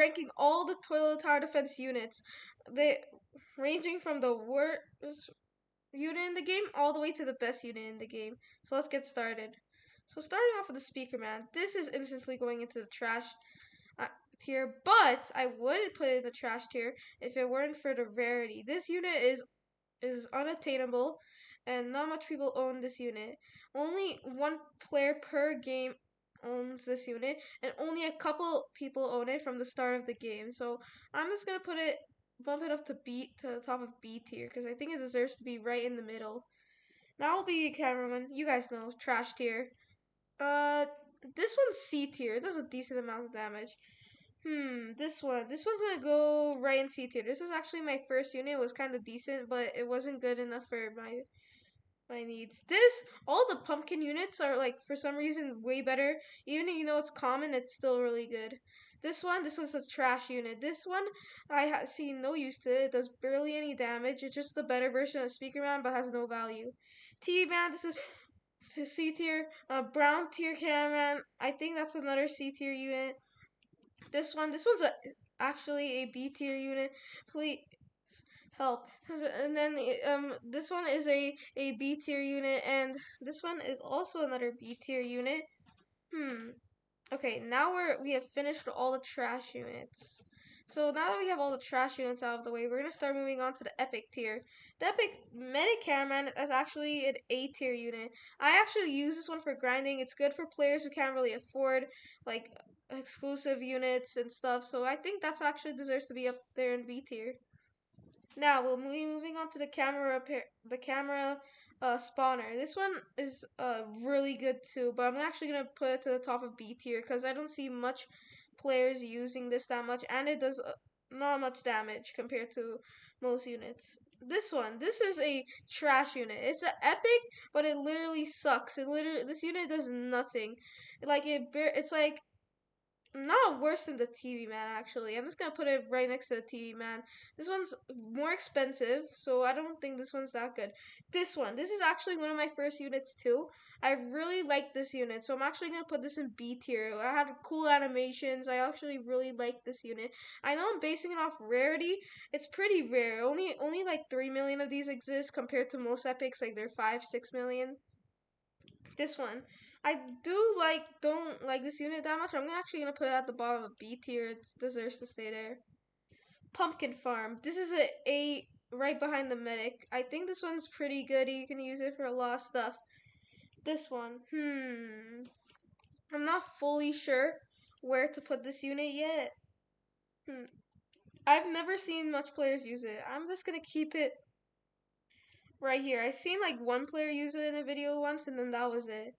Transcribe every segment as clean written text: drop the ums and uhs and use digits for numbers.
ranking all the toilet tower defense units. They ranging from the worst unit in the game all the way to the best unit in the game. So let's get started. So starting off with the speaker man, this is instantly going into the trash tier, but I wouldn't put it in the trash tier if it weren't for the rarity. This unit is unattainable, and not much people own this unit. Only one player per game owns this unit, and only a couple people own it from the start of the game. So I'm just gonna bump it up to the top of B tier because I think it deserves to be right in the middle. Now will be cameraman. You guys know trash tier. Uh, this one's C tier. It does a decent amount of damage. This one. This one's gonna go right in C tier. This is actually my first unit. It was kind of decent, but it wasn't good enough for my needs. All the pumpkin units are like for some reason way better. Even if you know it's common, it's still really good. This one's a trash unit. This one, I see no use to it. It does barely any damage. It's just the better version of Speaker Man, but has no value. TV Man, this is C tier. Brown tier Cameraman. I think that's another C tier unit. This one's actually a B tier unit. Please help. And then this one is a B tier unit, and this one is also another B tier unit. Okay, now we have finished all the trash units. So now that we have all the trash units out of the way, we're gonna start moving on to the epic tier. The epic medic cameraman is actually an A tier unit. I actually use this one for grinding. It's good for players who can't really afford like exclusive units and stuff. So I think that's actually deserves to be up there in B tier. Now we'll be moving on to the camera spawner. This one is really good too, but I'm actually gonna put it to the top of B tier because I don't see much players using this that much, and it does not much damage compared to most units. This is a trash unit. It's an epic, but it literally sucks. This unit does nothing. It's like not worse than the TV man, actually. I'm just gonna put it right next to the TV man. This one's more expensive, so I don't think this one's that good. This is actually one of my first units too. I really like this unit, so I'm actually gonna put this in B tier. I had cool animations. I actually really like this unit. I know I'm basing it off rarity. It's pretty rare. Only like 3 million of these exist compared to most epics, like they're 5, 6 million. This one. I don't like this unit that much. I'm actually gonna put it at the bottom of B tier. It deserves to stay there. Pumpkin Farm. This is a right behind the medic. I think this one's pretty good. You can use it for a lot of stuff. This one. I'm not fully sure where to put this unit yet. I've never seen much players use it. I'm just gonna keep it right here. I seen like one player use it in a video once, and then that was it.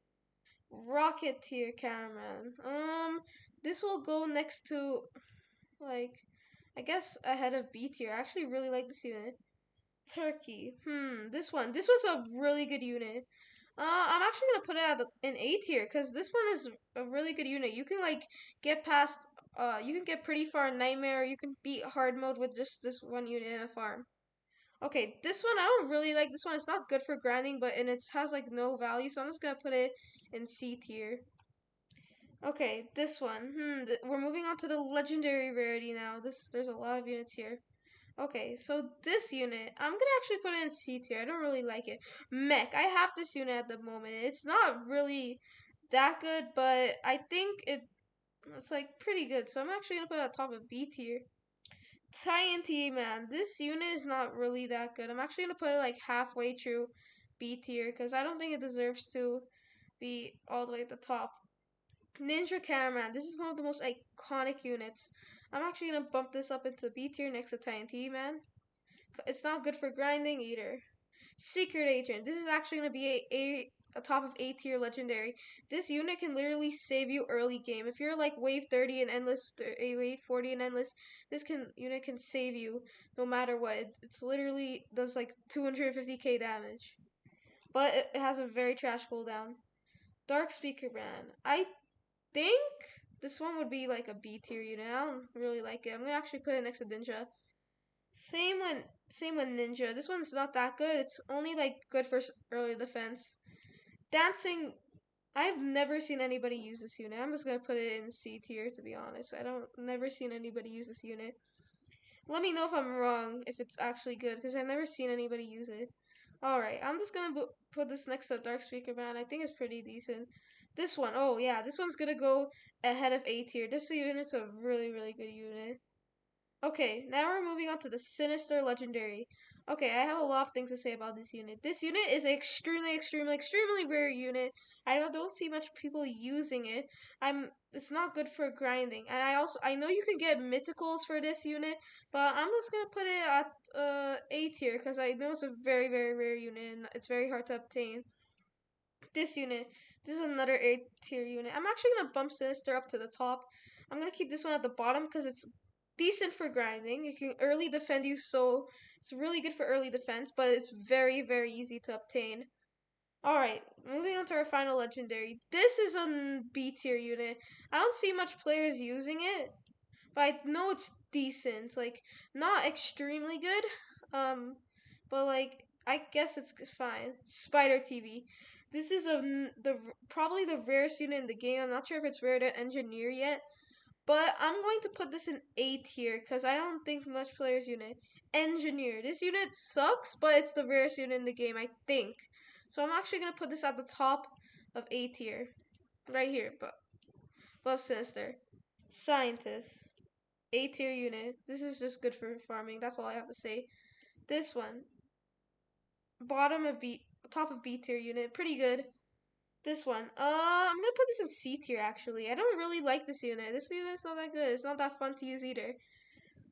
Rocket tier cameraman. This will go next to, like, I guess ahead of B tier. I actually really like this unit. Turkey. This one. This was a really good unit. I'm actually gonna put it at an A tier because this one is a really good unit. You can like get past. You can get pretty far in Nightmare. You can beat hard mode with just this one unit in a farm. Okay, this one I don't really like. This one it's not good for grinding, but it has like no value, so I'm just gonna put it in C tier. Okay, this one. We're moving on to the legendary rarity now. There's a lot of units here. Okay, so this unit, I'm gonna actually put it in C tier. I don't really like it. Mech, I have this unit at the moment. It's not really that good, but I think it's like pretty good. So I'm actually gonna put it at top of B tier. TNT man, this unit is not really that good. I'm actually gonna put it like halfway through B tier because I don't think it deserves to be all the way at the top. Ninja Cameraman. This is one of the most iconic units. I'm actually gonna bump this up into B tier next to TNT Man. It's not good for grinding either. Secret Agent. This is actually gonna be a top of A tier legendary. This unit can literally save you early game. If you're like wave 30 and endless, a wave 40 and endless, this unit can save you no matter what. It's literally does like 250k damage, but it has a very trash cooldown. Dark Speaker Man. I think this one would be like a B tier unit. I don't really like it. I'm gonna actually put it next to Ninja. Same with Ninja. This one's not that good. It's only like good for early defense. Dancing I've never seen anybody use this unit. I'm just gonna put it in C tier to be honest. I don't never seen anybody use this unit. Let me know if I'm wrong, if it's actually good, because I've never seen anybody use it. Alright, I'm just gonna put this next to Dark Speaker Man. I think it's pretty decent. This one, oh yeah, this one's gonna go ahead of A tier. This unit's a really, really good unit. Okay, now we're moving on to the Sinister Legendary. Okay, I have a lot of things to say about this unit. This unit is an extremely, extremely, extremely rare unit. I don't see much people using it. It's not good for grinding. And I know you can get mythicals for this unit, but I'm just gonna put it at A tier because I know it's a very, very rare unit and it's very hard to obtain. This unit, this is another A tier unit. I'm actually gonna bump Sinister up to the top. I'm gonna keep this one at the bottom because it's decent for grinding. It can early defend you, so it's really good for early defense, but it's very, very easy to obtain. Alright, moving on to our final legendary. This is a B tier unit. I don't see much players using it, but I know it's decent. Like, not extremely good, um, but like, I guess it's fine. Spider TV. This is probably the rarest unit in the game. I'm not sure if it's rare to engineer yet, but I'm going to put this in A tier because I don't think much players unit. Engineer. This unit sucks, but it's the rarest unit in the game, I think. So I'm actually gonna put this at the top of A tier, right here, but above Sinister. Scientist. A tier unit. This is just good for farming. That's all I have to say. This one, bottom of B, top of B tier unit, pretty good. This one, I'm gonna put this in C tier actually. I don't really like this unit. This unit's not that good. It's not that fun to use either.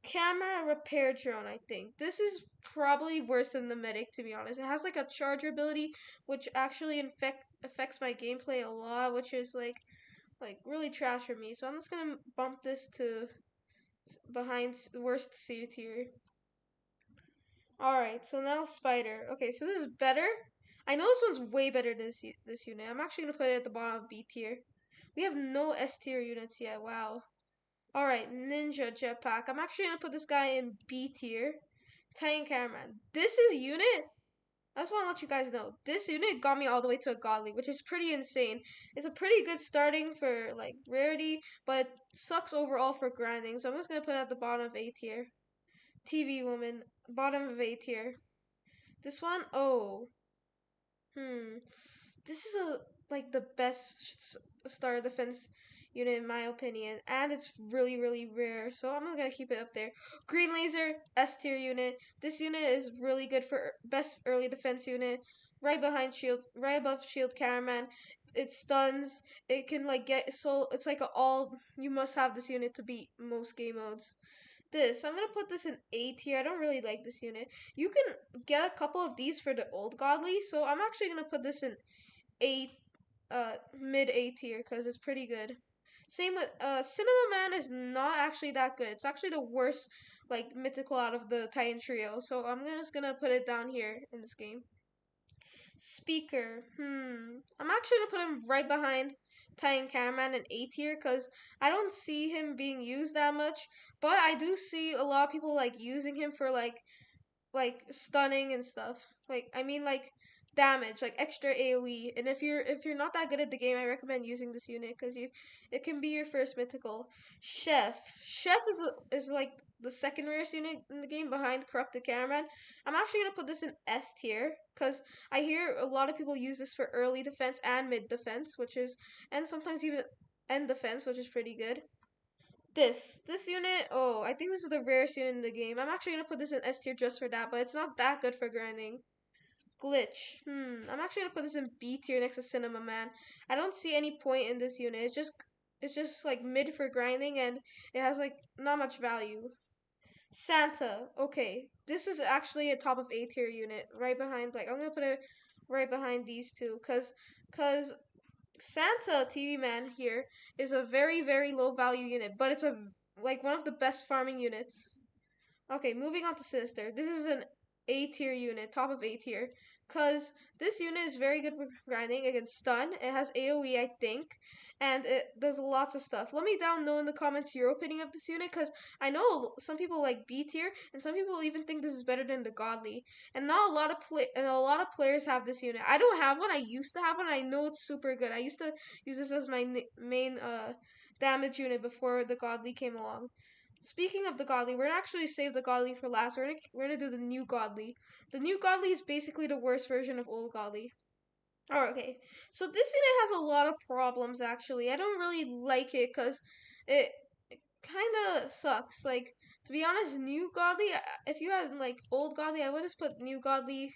Camera repair drone, I think. This is probably worse than the medic to be honest. It has like a charger ability which actually affects my gameplay a lot, which is like really trash for me. So I'm just gonna bump this to behind worst C tier. Alright, so now Spider. Okay, so this is better. I know this one's way better than this unit. I'm actually going to put it at the bottom of B tier. We have no S tier units yet. Wow. Alright, Ninja Jetpack. I'm actually going to put this guy in B tier. Titan Cameraman. This is unit. I just want to let you guys know. This unit got me all the way to a godly, which is pretty insane. It's a pretty good starting for like rarity, but it sucks overall for grinding. So I'm just going to put it at the bottom of A tier. TV Woman. Bottom of A tier. This one, oh, this is like the best star defense unit in my opinion, and it's really really rare. So I'm gonna keep it up there. Green Laser S tier unit. This unit is really good for best early defense unit. Right behind Shield, right above Shield Cameraman. It stuns. It can like get so it's like a all you must have this unit to beat most game modes. I'm gonna put this in A tier. I don't really like this unit. You can get a couple of these for the old godly, so I'm actually gonna put this in A mid A tier because it's pretty good. Same with Cinema Man is not actually that good. It's actually the worst like mythical out of the Titan trio. So I'm just gonna put it down here in this game. Speaker. I'm actually gonna put him right behind Titan Cameraman in A tier because I don't see him being used that much. But I do see a lot of people like using him for like stunning and stuff. Like I mean like damage, like extra AoE. And if you're not that good at the game, I recommend using this unit because you it can be your first mythical. Chef is like the second rarest unit in the game behind Corrupted Cameraman. I'm actually gonna put this in S tier because I hear a lot of people use this for early defense and mid defense, which is and sometimes even end defense, which is pretty good. This unit, oh, I think this is the rarest unit in the game. I'm actually gonna put this in S tier just for that, but it's not that good for grinding. Glitch. I'm actually gonna put this in B tier next to Cinema Man. I don't see any point in this unit. It's just like mid for grinding and it has like not much value. Santa. Okay. This is actually a top of A tier unit. Right behind I'm gonna put it right behind these two cause Santa TV Man here is a very very low value unit, but it's a like one of the best farming units. Okay, moving on to Sinister. This is an A tier unit, top of A tier. because this unit is very good for grinding. It can stun. It has AoE, I think, and it does lots of stuff. Let me down know in the comments your opinion of this unit, because I know some people like B tier, and some people even think this is better than the Godly. And not a lot of players have this unit. I don't have one. I used to have one. I know it's super good. I used to use this as my main damage unit before the Godly came along. Speaking of the Godly, we're gonna actually save the Godly for last. We're gonna do the new Godly. The new Godly is basically the worst version of old Godly. Oh, okay. So this unit has a lot of problems actually. I don't really like it because it kind of sucks. Like, to be honest, new Godly. If you had like old Godly, I would just put new Godly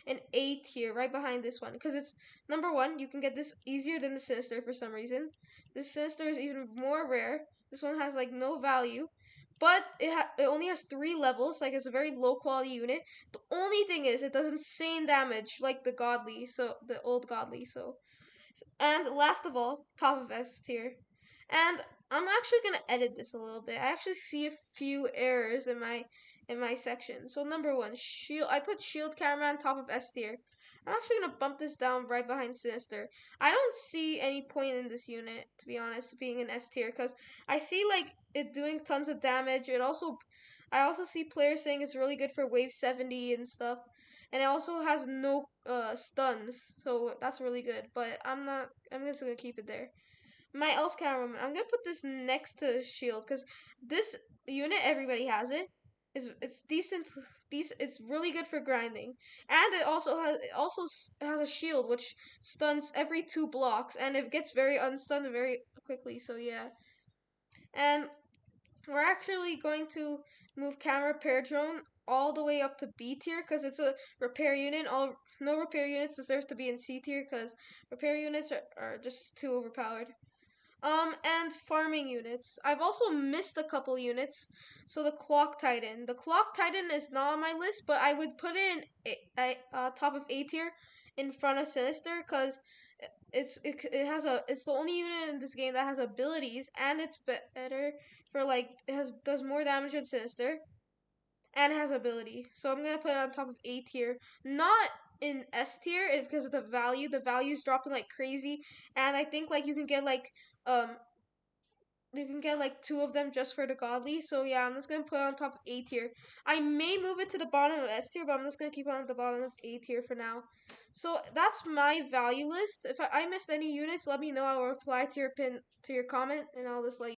an A tier right behind this one, because it's number one. You can get this easier than the Sinister for some reason. This Sinister is even more rare. This one has like no value, but it only has 3 levels. Like, it's a very low quality unit. The only thing is it does insane damage like the Godly, so the old Godly. So, and last of all, top of S tier. And I'm actually gonna edit this a little bit. I actually see a few errors in my section. So number one, shield. I put shield cameraman top of S tier. I'm actually gonna bump this down right behind Sinister. I don't see any point in this unit, to be honest, being an S tier, because I see like it doing tons of damage. I also see players saying it's really good for wave 70 and stuff, and it also has no stuns, so that's really good. But I'm not. I'm just gonna keep it there. My elf cameraman. I'm gonna put this next to shield, because this unit, everybody has it. It's decent. It's really good for grinding, and it also has a shield which stuns every 2 blocks, and it gets very unstunned very quickly. So yeah, and we're actually going to move camera repair drone all the way up to B tier, because it's a repair unit. All No repair units deserve to be in C tier, because repair units are just too overpowered. And farming units. I've also missed a couple units. So the Clock Titan. The Clock Titan is not on my list, but I would put it in top of A tier in front of Sinister, because it's the only unit in this game that has abilities, and it's better for like it has does more damage than Sinister, and it has ability. So I'm gonna put it on top of A tier, not in S tier, because of the value. The value's dropping like crazy, and I think like um you can get like 2 of them just for the Godly. So yeah, I'm just gonna put it on top of A tier. I may move it to the bottom of S tier, but I'm just gonna keep it on the bottom of A tier for now. So that's my value list. If I missed any units, let me know. I will reply to your comment, and I'll just let